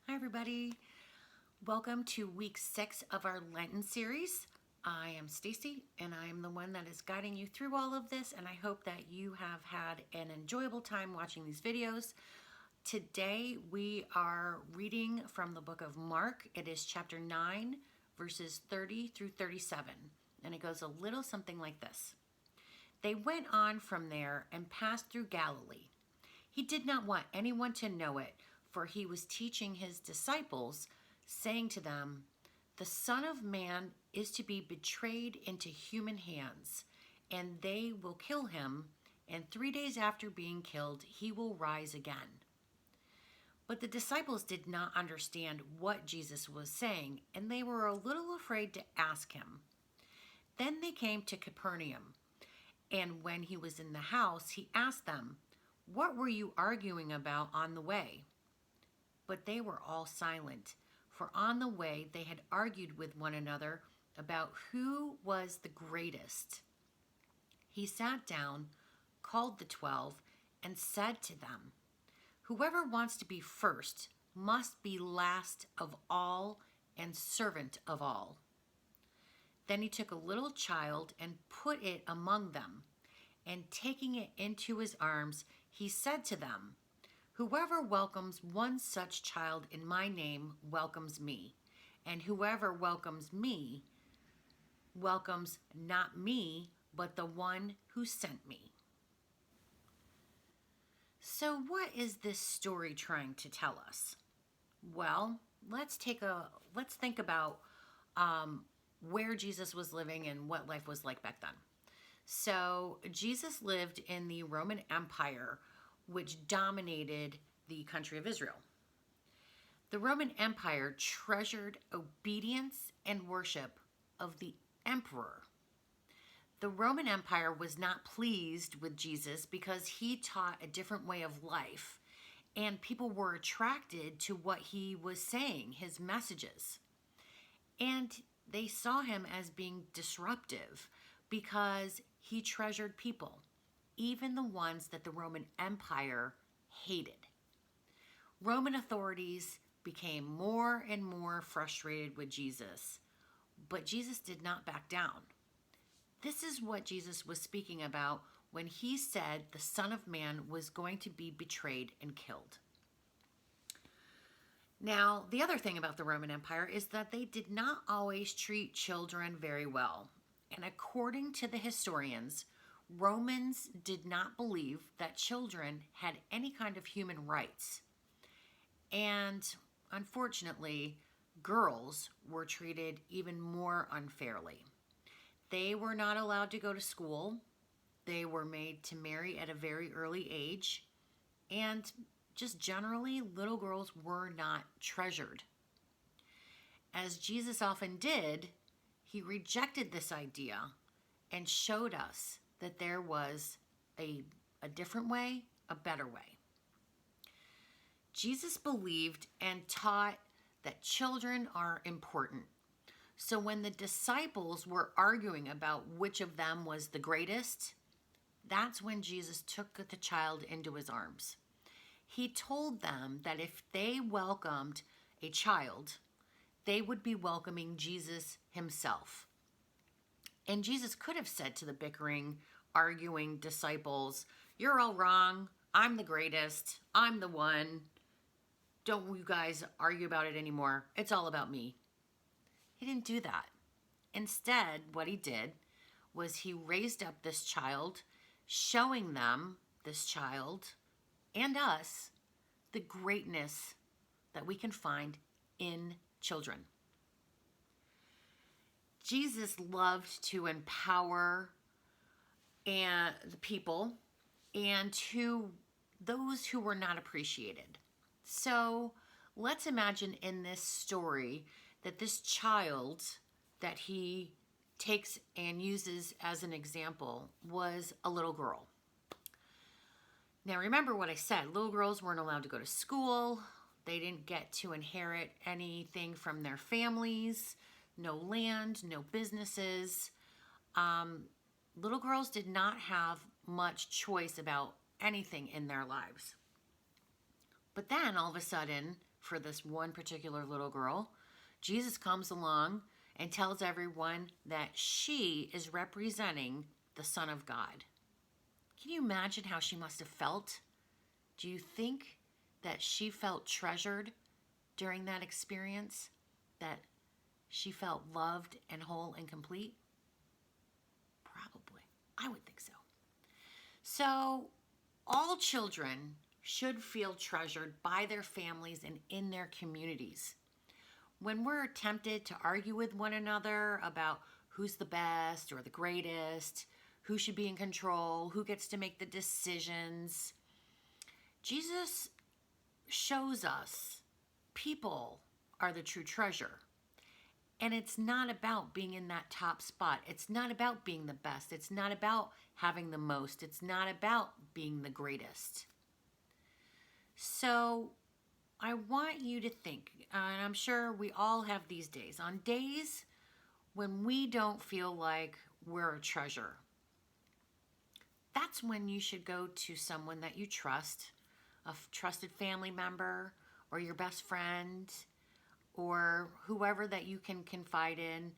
Hi everybody, welcome to week 6 of our Lenten series. I am Stacy and I am the one that is guiding you through all of this, and I hope that you have had an enjoyable time watching these videos. Today we are reading from the book of Mark. It is chapter 9 verses 30 through 37, and it goes a little something like this. They went on from there and passed through Galilee. He did not want anyone to know it, for he was teaching his disciples, saying to them, "The Son of Man is to be betrayed into human hands, and they will kill him, and 3 days after being killed, he will rise again." But the disciples did not understand what Jesus was saying, and they were a little afraid to ask him. Then they came to Capernaum, and when he was in the house, he asked them, "What were you arguing about on the way?" But they were all silent, for on the way they had argued with one another about who was the greatest. He sat down, called the 12, and said to them, "Whoever wants to be first must be last of all and servant of all." Then he took a little child and put it among them, and taking it into his arms, he said to them, "Whoever welcomes one such child in my name welcomes me, and whoever welcomes me welcomes not me, but the one who sent me." So what is this story trying to tell us? Well, let's think about where Jesus was living and what life was like back then. So Jesus lived in the Roman Empire, which dominated the country of Israel. The Roman Empire treasured obedience and worship of the emperor. The Roman Empire was not pleased with Jesus because he taught a different way of life, and people were attracted to what he was saying, his messages. And they saw him as being disruptive because he treasured people, even the ones that the Roman Empire hated. Roman authorities became more and more frustrated with Jesus, but Jesus did not back down. This is what Jesus was speaking about when he said the Son of Man was going to be betrayed and killed. Now, the other thing about the Roman Empire is that they did not always treat children very well. And according to the historians, Romans did not believe that children had any kind of human rights. And unfortunately, girls were treated even more unfairly. They were not allowed to go to school. They were made to marry at a very early age. And just generally, little girls were not treasured. As Jesus often did, he rejected this idea and showed us that there was a different way, a better way. Jesus believed and taught that children are important. So when the disciples were arguing about which of them was the greatest, that's when Jesus took the child into his arms. He told them that if they welcomed a child, they would be welcoming Jesus himself. And Jesus could have said to the bickering, arguing disciples, "You're all wrong. I'm the greatest. I'm the one. Don't you guys argue about it anymore. It's all about me." He didn't do that. Instead, what he did was he raised up this child, showing them, this child, and us, the greatness that we can find in children. Jesus loved to empower the people and to those who were not appreciated. So let's imagine in this story that this child that he takes and uses as an example was a little girl. Now remember what I said, little girls weren't allowed to go to school. They didn't get to inherit anything from their families, no land, no businesses. Little girls did not have much choice about anything in their lives. But then all of a sudden, for this one particular little girl, Jesus comes along and tells everyone that she is representing the Son of God. Can you imagine how she must have felt? Do you think that she felt treasured during that experience? That she felt loved and whole and complete? Probably. I would think so. So, all children should feel treasured by their families and in their communities. When we're tempted to argue with one another about who's the best or the greatest, who should be in control, who gets to make the decisions, Jesus shows us people are the true treasure. And it's not about being in that top spot. It's not about being the best. It's not about having the most. It's not about being the greatest. So I want you to think, and I'm sure we all have these days, on days when we don't feel like we're a treasure. That's when you should go to someone that you trust, a trusted family member or your best friend, or whoever that you can confide in,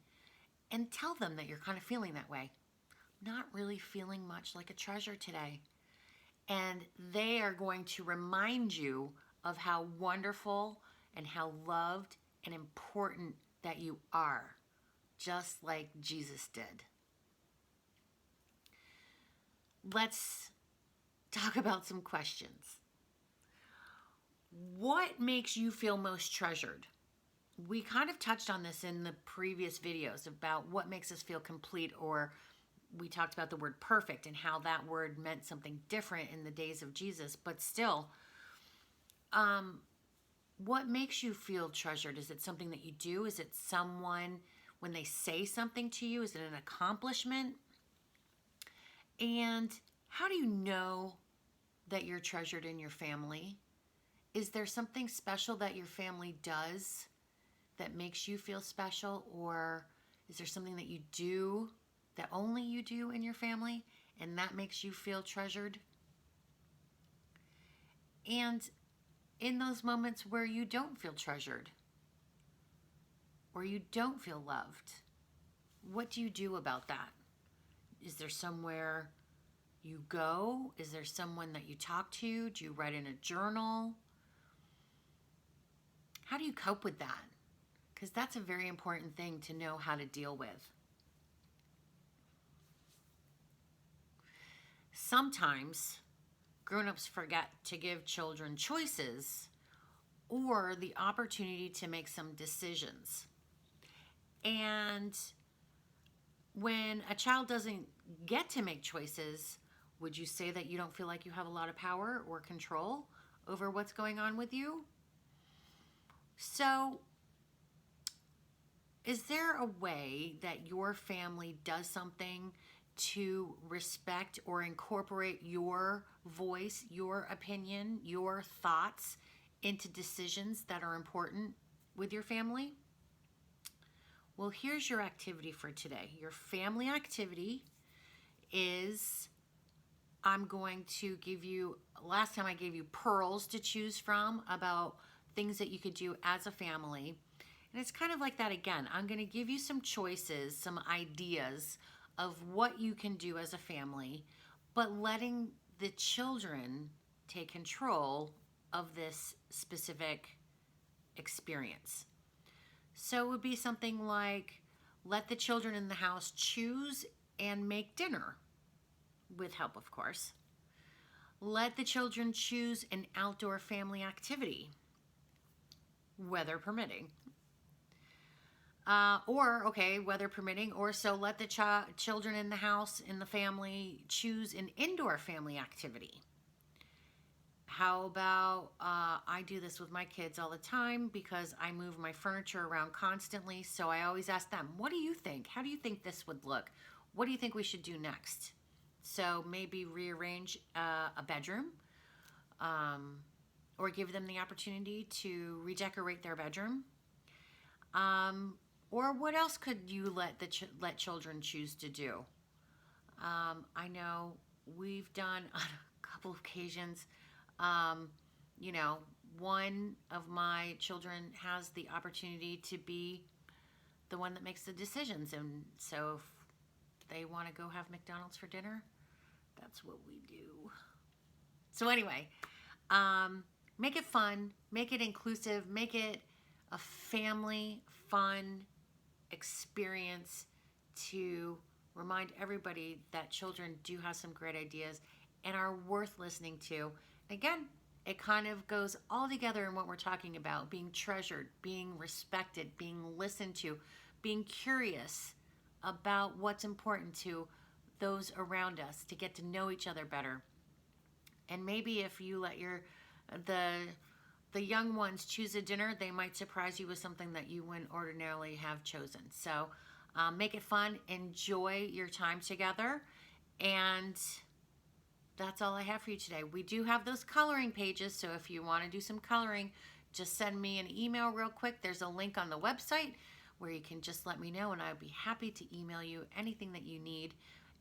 and tell them that you're kind of feeling that way. Not really feeling much like a treasure today. And they are going to remind you of how wonderful and how loved and important that you are, just like Jesus did. Let's talk about some questions. What makes you feel most treasured? We kind of touched on this in the previous videos about what makes us feel complete, or we talked about the word perfect and how that word meant something different in the days of Jesus. But still, what makes you feel treasured? Is it something that you do? Is it someone, when they say something to you? Is it an accomplishment? And how do you know that you're treasured in your family? Is there something special that your family does that makes you feel special? Or is there something that you do that only you do in your family and that makes you feel treasured? And in those moments where you don't feel treasured or you don't feel loved, what do you do about that? Is there somewhere you go? Is there someone that you talk to? Do you write in a journal? How do you cope with that? Because that's a very important thing to know how to deal with. Sometimes grown-ups forget to give children choices or the opportunity to make some decisions. And when a child doesn't get to make choices, would you say that you don't feel like you have a lot of power or control over what's going on with you? So, is there a way that your family does something to respect or incorporate your voice, your opinion, your thoughts into decisions that are important with your family? Well, here's your activity for today. Your family activity is, I'm going to give you, last time I gave you pearls to choose from about things that you could do as a family. And it's kind of like that again. I'm going to give you some choices, some ideas of what you can do as a family, but letting the children take control of this specific experience. So it would be something like, let the children in the house choose and make dinner, with help, of course. Let the children choose an outdoor family activity, weather permitting. Weather permitting, or so let the children in the house, in the family, choose an indoor family activity. How about, I do this with my kids all the time because I move my furniture around constantly, so I always ask them, what do you think? How do you think this would look? What do you think we should do next? So maybe rearrange a bedroom, or give them the opportunity to redecorate their bedroom. Or what else could you let children choose to do? I know we've done on a couple of occasions, one of my children has the opportunity to be the one that makes the decisions. And so if they want to go have McDonald's for dinner, that's what we do. So anyway, make it fun, make it inclusive, make it a family fun experience to remind everybody that children do have some great ideas and are worth listening to. Again, it kind of goes all together in what we're talking about: being treasured, being respected, being listened to, being curious about what's important to those around us, to get to know each other better. And maybe if you let the young ones choose a dinner, they might surprise you with something that you wouldn't ordinarily have chosen. So make it fun, enjoy your time together, and that's all I have for you today. We do have those coloring pages, so if you want to do some coloring, just send me an email real quick. There's a link on the website where you can just let me know, and I'd be happy to email you anything that you need.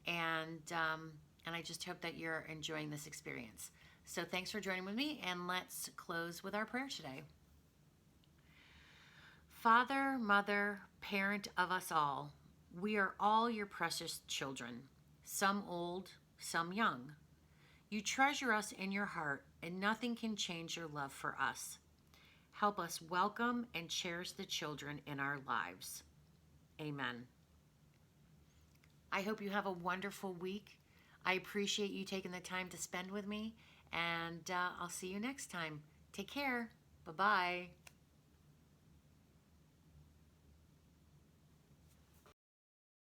And I just hope that you're enjoying this experience. So thanks for joining with me, and let's close with our prayer today. Father, Mother, Parent of us all, we are all your precious children, some old, some young. You treasure us in your heart, and nothing can change your love for us. Help us welcome and cherish the children in our lives. Amen. I hope you have a wonderful week. I appreciate you taking the time to spend with me, and I'll see you next time. Take care. Bye-bye.